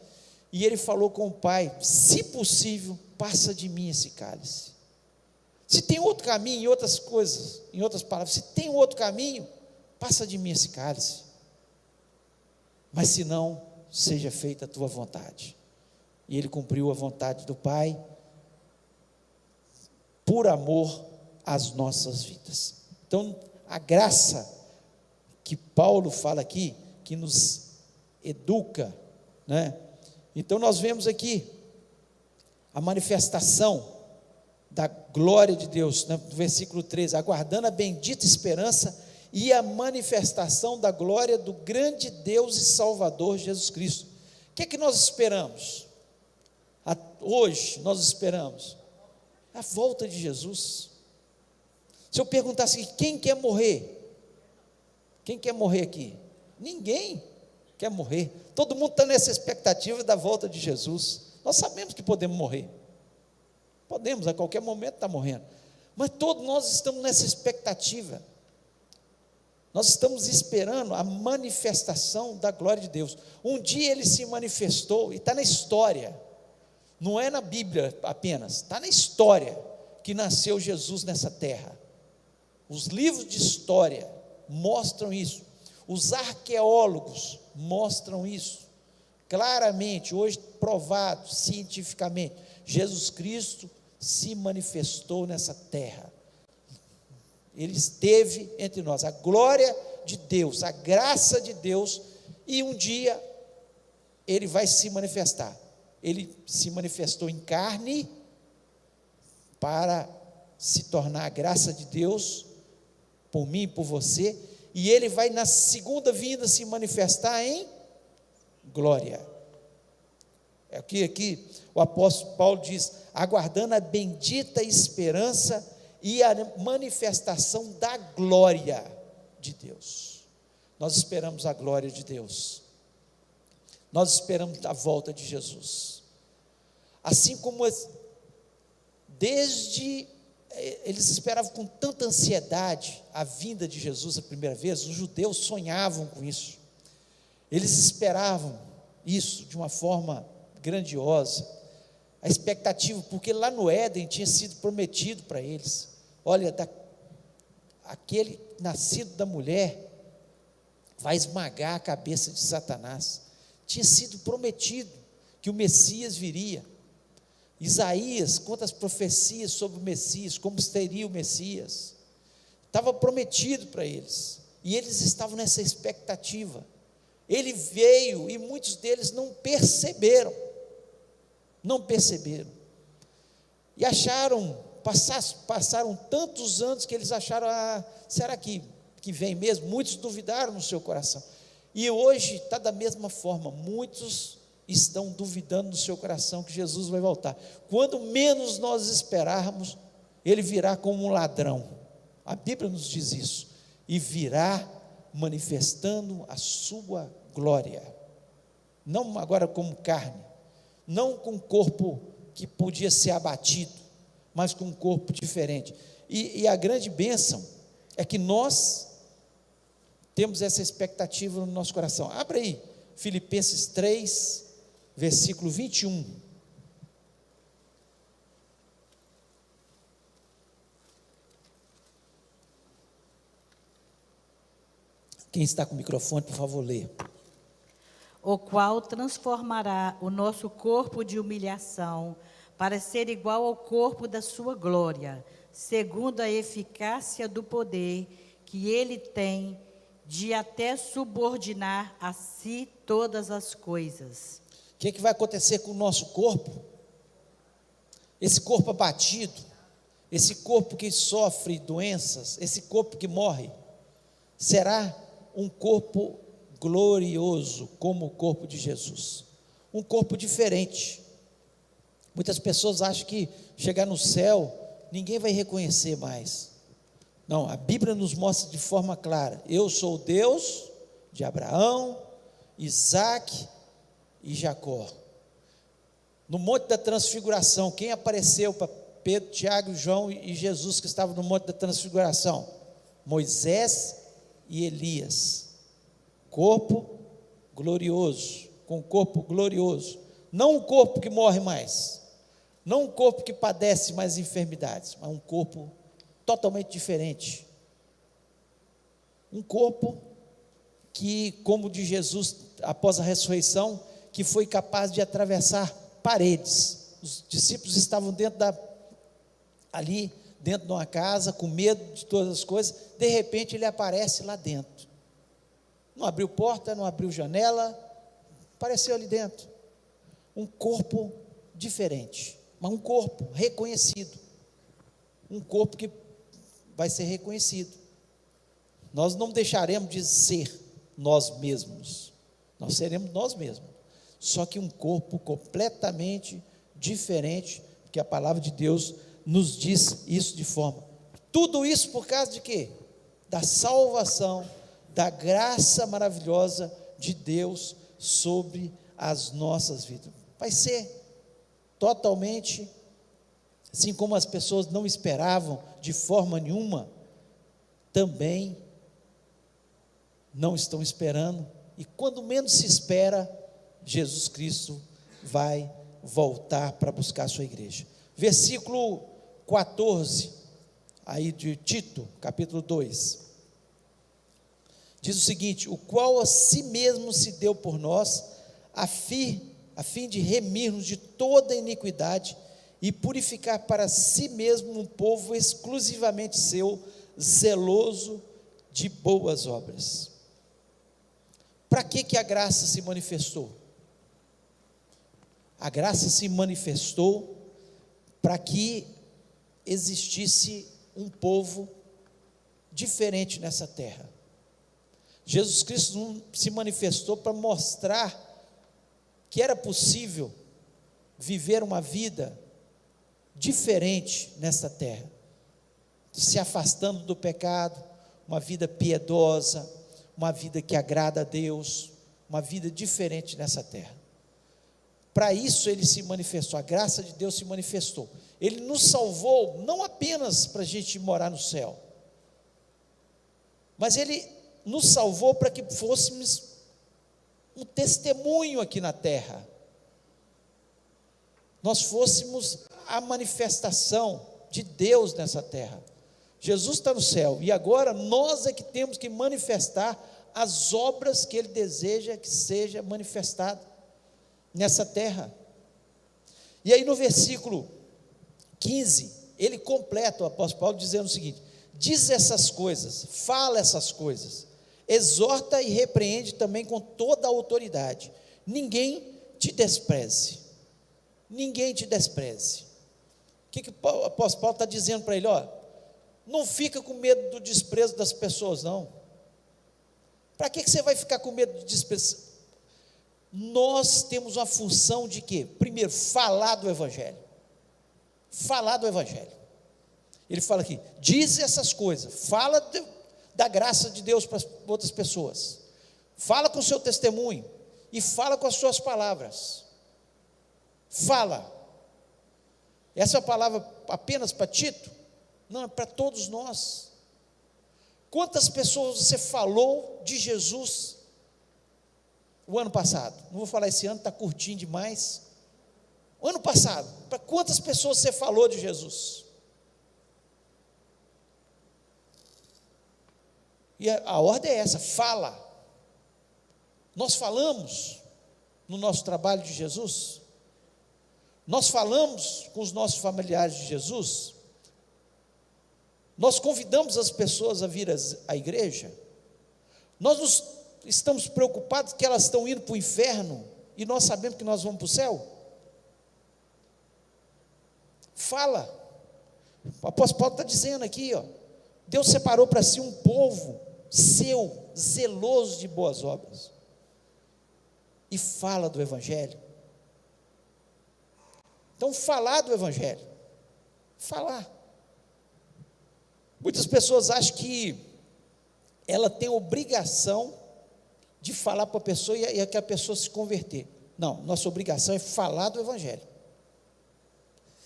e ele falou com o Pai, se possível, passa de mim esse cálice. Se tem outro caminho, em outras coisas, em outras palavras, se tem outro caminho, passa de mim esse cálice, mas se não, seja feita a tua vontade. E ele cumpriu a vontade do Pai, por amor às nossas vidas. Então, a graça que Paulo fala aqui, que nos educa, né? Então nós vemos aqui a manifestação da glória de Deus, né? No versículo 13, aguardando a bendita esperança e a manifestação da glória do grande Deus e Salvador Jesus Cristo. O que é que nós esperamos? Hoje nós esperamos a volta de Jesus. Se eu perguntasse quem quer morrer, quem quer morrer aqui? Ninguém quer morrer, todo mundo está nessa expectativa da volta de Jesus. Nós sabemos que podemos morrer, podemos a qualquer momento estar morrendo, mas todos nós estamos nessa expectativa, nós estamos esperando a manifestação da glória de Deus. Um dia Ele se manifestou, e está na história, não é na Bíblia apenas, está na história, que nasceu Jesus nessa terra. Os livros de história mostram isso, os arqueólogos mostram isso, claramente, hoje provado cientificamente, Jesus Cristo se manifestou nessa terra, Ele esteve entre nós, a glória de Deus, a graça de Deus, e um dia Ele vai se manifestar. Ele se manifestou em carne para se tornar a graça de Deus por mim e por você, e Ele vai na segunda vinda se manifestar em glória. É o que aqui o apóstolo Paulo diz, aguardando a bendita esperança e a manifestação da glória de Deus. nós esperamos a glória de Deus, nós esperamos a volta de Jesus. Assim como eles esperavam com tanta ansiedade a vinda de Jesus a primeira vez, os judeus sonhavam com isso, eles esperavam isso de uma forma grandiosa, a expectativa, porque lá no Éden tinha sido prometido para eles, olha, aquele nascido da mulher vai esmagar a cabeça de Satanás. Tinha sido prometido que o Messias viria. Isaías conta as profecias sobre o Messias, como seria o Messias. Estava prometido para eles, e eles estavam nessa expectativa. Ele veio e muitos deles não perceberam, e acharam, passaram tantos anos que eles acharam, será que vem mesmo? Muitos duvidaram no seu coração, e hoje está da mesma forma, muitos estão duvidando no seu coração que Jesus vai voltar. Quando menos nós esperarmos, ele virá como um ladrão, a Bíblia nos diz isso, e virá manifestando a sua glória, não agora como carne, não com um corpo que podia ser abatido, mas com um corpo diferente, e a grande bênção é que nós temos essa expectativa no nosso coração. Abra aí, Filipenses 3, versículo 21, quem está com o microfone, por favor, lê. O qual transformará o nosso corpo de humilhação para ser igual ao corpo da sua glória, segundo a eficácia do poder que ele tem de até subordinar a si todas as coisas. O que vai acontecer com o nosso corpo? Esse corpo abatido, esse corpo que sofre doenças, esse corpo que morre, será um corpo glorioso, como o corpo de Jesus, um corpo diferente. Muitas pessoas acham que chegar no céu, ninguém vai reconhecer mais. Não, a Bíblia nos mostra de forma clara, eu sou o Deus de Abraão, Isaac e Jacó. No Monte da Transfiguração, quem apareceu para Pedro, Tiago, João e Jesus, que estavam no Monte da Transfiguração? Moisés e Elias. Corpo glorioso, com corpo glorioso, não um corpo que morre mais, não um corpo que padece mais enfermidades, mas um corpo totalmente diferente, um corpo que, como de Jesus após a ressurreição, que foi capaz de atravessar paredes. Os discípulos estavam ali dentro de uma casa, com medo de todas as coisas, de repente ele aparece lá dentro, não abriu porta, não abriu janela, apareceu ali dentro, um corpo diferente, mas um corpo reconhecido, um corpo que vai ser reconhecido. Nós não deixaremos de ser nós mesmos, nós seremos nós mesmos, só que um corpo completamente diferente, porque a palavra de Deus nos diz isso de forma, tudo isso por causa de quê? Da salvação, da graça maravilhosa de Deus sobre as nossas vidas. Vai ser totalmente, assim como as pessoas não esperavam de forma nenhuma, também não estão esperando, e quando menos se espera, Jesus Cristo vai voltar para buscar a sua igreja. Versículo 14, aí de Tito, capítulo 2, diz o seguinte: o qual a si mesmo se deu por nós, a fim de remir-nos de toda iniquidade e purificar para si mesmo um povo exclusivamente seu, zeloso de boas obras. Para que a graça se manifestou? A graça se manifestou para que existisse um povo diferente nessa terra. Jesus Cristo se manifestou para mostrar que era possível viver uma vida diferente nessa terra, se afastando do pecado, uma vida piedosa, uma vida que agrada a Deus, uma vida diferente nessa terra. Para isso ele se manifestou, a graça de Deus se manifestou. Ele nos salvou não apenas para a gente morar no céu, mas ele nos salvou para que fôssemos um testemunho aqui na terra. Nós fôssemos a manifestação de Deus nessa terra. Jesus está no céu, e agora nós é que temos que manifestar as obras que Ele deseja que seja manifestada nessa terra. E aí no versículo 15, ele completa, o apóstolo Paulo, dizendo o seguinte: diz essas coisas, fala essas coisas, exorta e repreende também com toda a autoridade, ninguém te despreze, ninguém te despreze. O que o apóstolo Paulo está dizendo para ele? Não fica com medo do desprezo das pessoas, não. Para que você vai ficar com medo do desprezo? Nós temos uma função de quê? Primeiro, falar do Evangelho. Falar do Evangelho. Ele fala aqui, diz essas coisas, fala da graça de Deus para outras pessoas. Fala com o seu testemunho e fala com as suas palavras. Fala. Essa é a palavra apenas para Tito? Não, é para todos nós. Quantas pessoas você falou de Jesus o ano passado? Não vou falar esse ano, está curtinho demais. O ano passado, para quantas pessoas você falou de Jesus? E a ordem é essa, fala. Nós falamos no nosso trabalho de Jesus? Nós falamos com os nossos familiares de Jesus? Nós convidamos as pessoas a vir à igreja? Nós estamos preocupados que elas estão indo para o inferno e nós sabemos que nós vamos para o céu? Fala. O apóstolo Paulo está dizendo aqui, Deus separou para si um povo seu, zeloso de boas obras, e fala do Evangelho. Então, falar do Evangelho, falar. Muitas pessoas acham que ela tem obrigação de falar para a pessoa e que a pessoa se converter. Não, nossa obrigação é falar do Evangelho.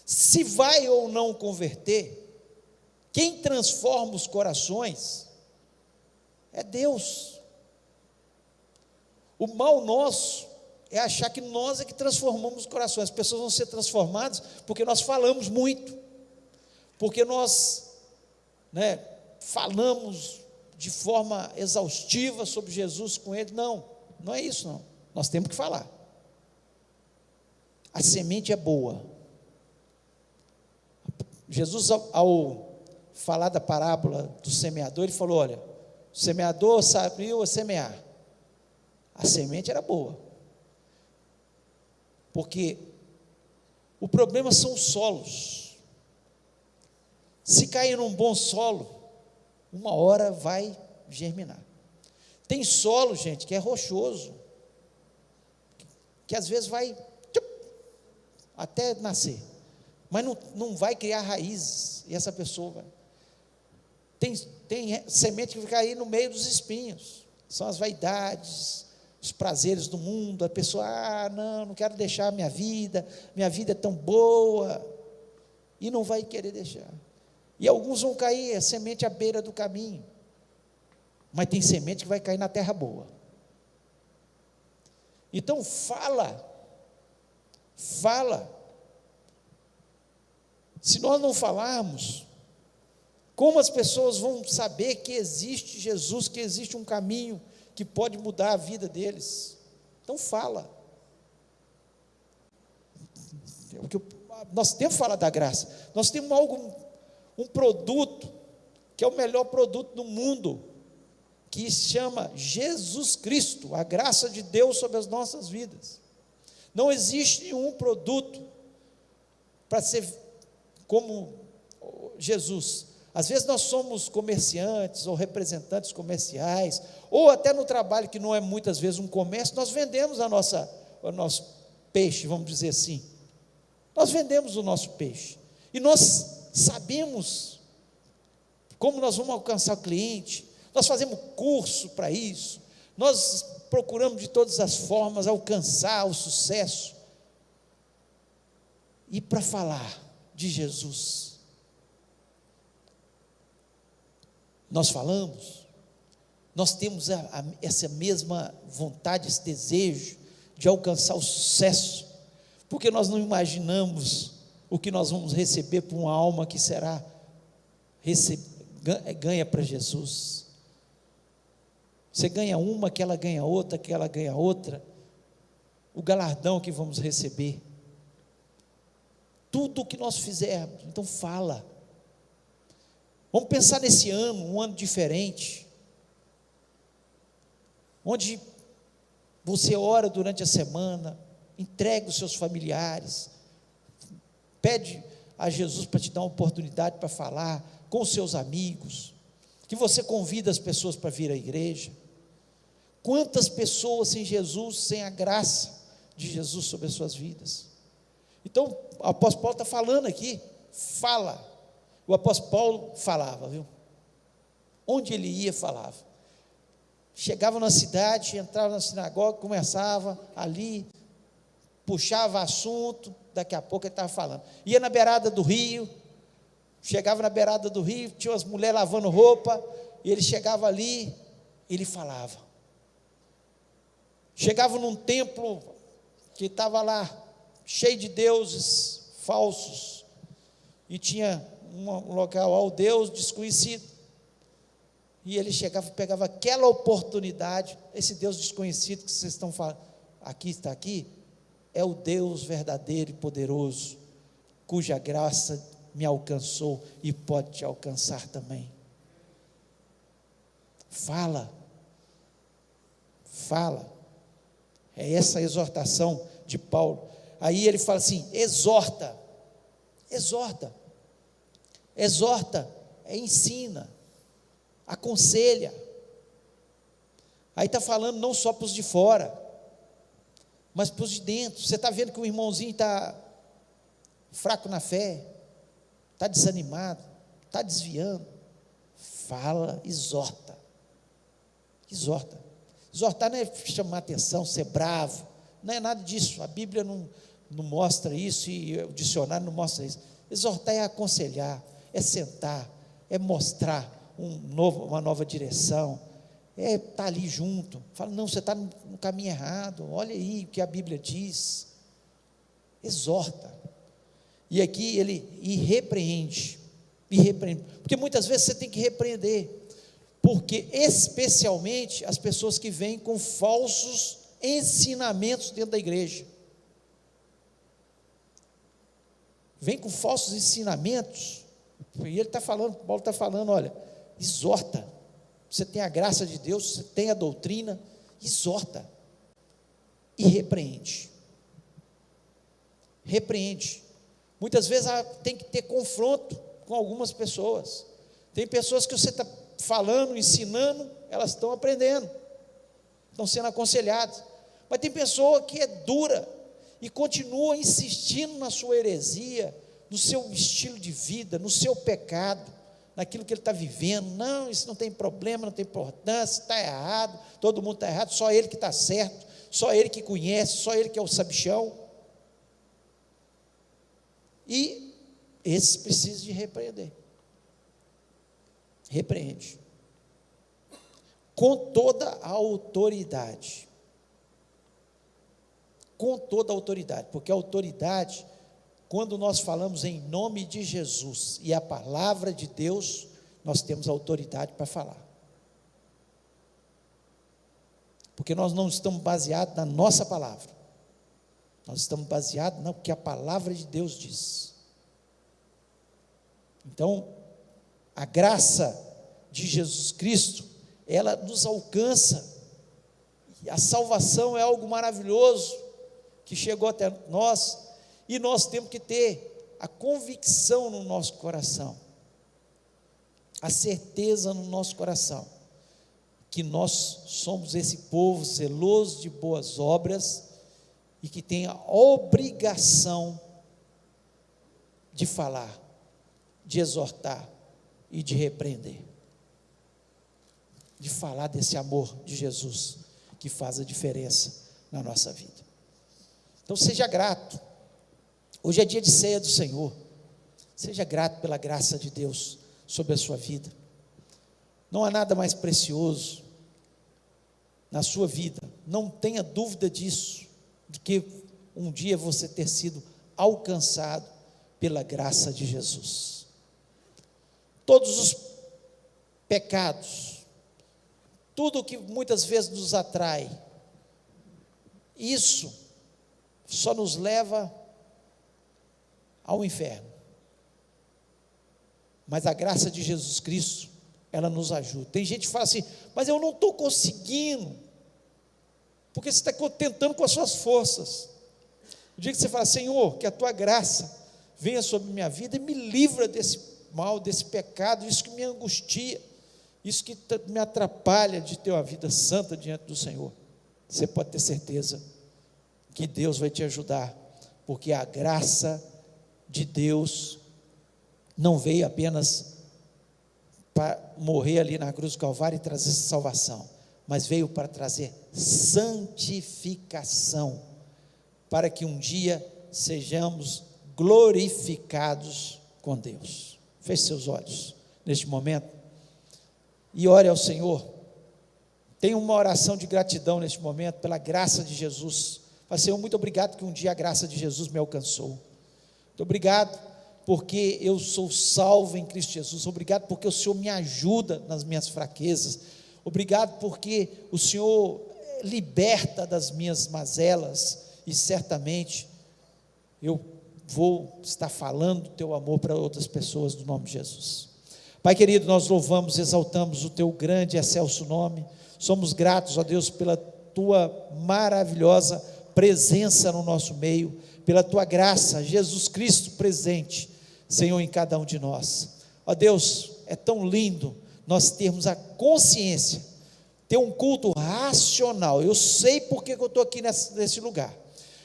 Se vai ou não converter, quem transforma os corações é Deus. O mal nosso é achar que nós é que transformamos os corações. As pessoas vão ser transformadas porque nós falamos muito, porque nós falamos de forma exaustiva sobre Jesus com ele. Não é isso não. Nós temos que falar. A semente é boa. Jesus, ao falar da parábola do semeador, ele falou: olha, o semeador saiu semear. A semente era boa. Porque o problema são os solos. Se cair num bom solo, uma hora vai germinar. Tem solo, gente, que é rochoso, que às vezes vai até nascer, mas não vai criar raízes, e essa pessoa vai. Tem semente que vai cair no meio dos espinhos, são as vaidades, os prazeres do mundo. A pessoa, não quero deixar minha vida é tão boa, e não vai querer deixar. E alguns vão cair, a semente à beira do caminho, mas tem semente que vai cair na terra boa. Então fala. Se nós não falarmos, como as pessoas vão saber que existe Jesus, que existe um caminho que pode mudar a vida deles? Então fala. Nós temos que falar da graça. Nós temos um produto, que é o melhor produto do mundo, que se chama Jesus Cristo, a graça de Deus sobre as nossas vidas. Não existe nenhum produto para ser como Jesus. Às vezes nós somos comerciantes ou representantes comerciais, ou até no trabalho que não é muitas vezes um comércio, nós vendemos o nosso peixe, vamos dizer assim. Nós vendemos o nosso peixe, e nós sabemos como nós vamos alcançar o cliente, Nós fazemos curso para isso, nós procuramos de todas as formas alcançar o sucesso. E para falar de Jesus, nós falamos, nós temos essa mesma vontade, esse desejo de alcançar o sucesso, porque nós não imaginamos o que nós vamos receber por uma alma que será ganha para Jesus. Você ganha uma, que ela ganha outra, que ela ganha outra, o galardão que vamos receber. Tudo o que nós fizermos, então fala. Vamos pensar nesse ano, um ano diferente, onde você ora durante a semana, entrega os seus familiares, pede a Jesus para te dar uma oportunidade para falar com os seus amigos, que você convida as pessoas para vir à igreja. Quantas pessoas sem Jesus, sem a graça de Jesus sobre as suas vidas? Então, o apóstolo Paulo está falando aqui, fala. O apóstolo Paulo falava, viu? Onde ele ia, falava. Chegava na cidade, entrava na sinagoga, começava ali, puxava assunto, daqui a pouco ele estava falando. Ia na beirada do rio, chegava na beirada do rio, tinha umas mulheres lavando roupa, e ele chegava ali, ele falava. Chegava num templo que estava lá, cheio de deuses falsos, e tinha um local ao Deus desconhecido, e ele chegava, pegava aquela oportunidade, esse Deus desconhecido que vocês estão falando, aqui está aqui, é o Deus verdadeiro e poderoso, cuja graça me alcançou e pode te alcançar também. Fala, é essa a exortação de Paulo. Aí ele fala assim, exorta, ensina, aconselha. Aí está falando não só para os de fora, mas para os de dentro. Você está vendo que o irmãozinho está fraco na fé, está desanimado, está desviando. Fala, exorta. Exortar não é chamar atenção, ser bravo, não é nada disso. A Bíblia não mostra isso, e o dicionário não mostra isso. Exortar é aconselhar, é sentar, é mostrar uma nova direção, é estar ali junto. Fala, não, você está no caminho errado, olha aí o que a Bíblia diz. Exorta. E aqui ele repreende, porque muitas vezes você tem que repreender, porque especialmente as pessoas que vêm com falsos ensinamentos dentro da igreja, vem com falsos ensinamentos, e ele está falando, Paulo está falando, olha, exorta, você tem a graça de Deus, você tem a doutrina, exorta, e repreende, muitas vezes tem que ter confronto com algumas pessoas, tem pessoas que você está falando, ensinando, elas estão aprendendo, estão sendo aconselhadas, mas tem pessoa que é dura, e continua insistindo na sua heresia, no seu estilo de vida, no seu pecado, naquilo que ele está vivendo. Não, isso não tem problema, não tem importância, está errado, todo mundo está errado, só ele que está certo, só ele que conhece, só ele que é o sabichão. E esses precisam de repreender. Repreende. Com toda a autoridade. Com toda a autoridade, porque a autoridade, quando nós falamos em nome de Jesus e a palavra de Deus, nós temos autoridade para falar, porque nós não estamos baseados na nossa palavra, nós estamos baseados no que a palavra de Deus diz. Então, a graça de Jesus Cristo, ela nos alcança, e a salvação é algo maravilhoso, que chegou até nós, e nós temos que ter a convicção no nosso coração, a certeza no nosso coração, que nós somos esse povo zeloso de boas obras, e que tem a obrigação de falar, de exortar e de repreender. de falar desse amor de Jesus, que faz a diferença na nossa vida. Então seja grato, hoje é dia de ceia do Senhor, seja grato pela graça de Deus sobre a sua vida. Não há nada mais precioso na sua vida, não tenha dúvida disso, do que um dia você ter sido alcançado pela graça de Jesus. Todos os pecados, tudo que muitas vezes nos atrai, isso só nos leva ao inferno. Mas a graça de Jesus Cristo, ela nos ajuda. Tem gente que fala assim, mas eu não estou conseguindo, porque você está tentando com as suas forças. O dia que você fala, Senhor, que a tua graça venha sobre minha vida e me livra desse mal, desse pecado, isso que me angustia, isso que me atrapalha de ter uma vida santa diante do Senhor. Você pode ter certeza que Deus vai te ajudar, porque a graça de Deus não veio apenas para morrer ali na cruz do Calvário e trazer salvação, mas veio para trazer santificação, para que um dia sejamos glorificados com Deus. Feche seus olhos neste momento e ore ao Senhor. Tenha uma oração de gratidão neste momento pela graça de Jesus. Fala, Senhor, muito obrigado que um dia a graça de Jesus me alcançou. Muito obrigado porque eu sou salvo em Cristo Jesus. Obrigado porque o Senhor me ajuda nas minhas fraquezas. Obrigado porque o Senhor liberta das minhas mazelas, e certamente eu vou estar falando do teu amor para outras pessoas, no nome de Jesus. Pai querido, nós louvamos, exaltamos o teu grande e excelso nome. Somos gratos, ó Deus, pela tua maravilhosa presença no nosso meio, pela tua graça, Jesus Cristo presente, Senhor, em cada um de nós. Ó Deus, é tão lindo nós termos a consciência, ter um culto racional. Eu sei porque que eu estou aqui nesse lugar.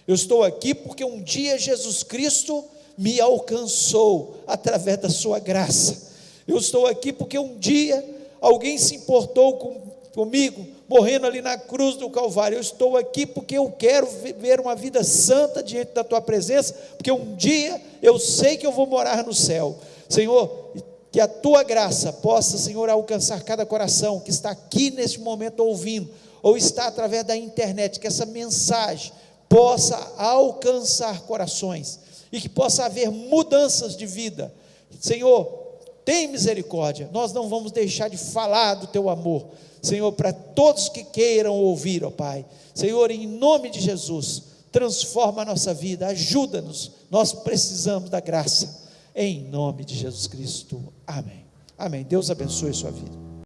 Eu estou aqui porque um dia Jesus Cristo me alcançou através da sua graça. Eu estou aqui porque um dia alguém se importou comigo, morrendo ali na cruz do Calvário. Eu estou aqui porque eu quero viver uma vida santa diante da tua presença, porque um dia eu sei que eu vou morar no céu. Senhor, que a tua graça possa, Senhor, alcançar cada coração que está aqui neste momento ouvindo, ou está através da internet, que essa mensagem possa alcançar corações, e que possa haver mudanças de vida. Senhor, tem misericórdia, nós não vamos deixar de falar do teu amor, Senhor, para todos que queiram ouvir, ó Pai. Senhor, em nome de Jesus, transforma a nossa vida, ajuda-nos, nós precisamos da graça, em nome de Jesus Cristo, amém. Amém. Deus abençoe a sua vida.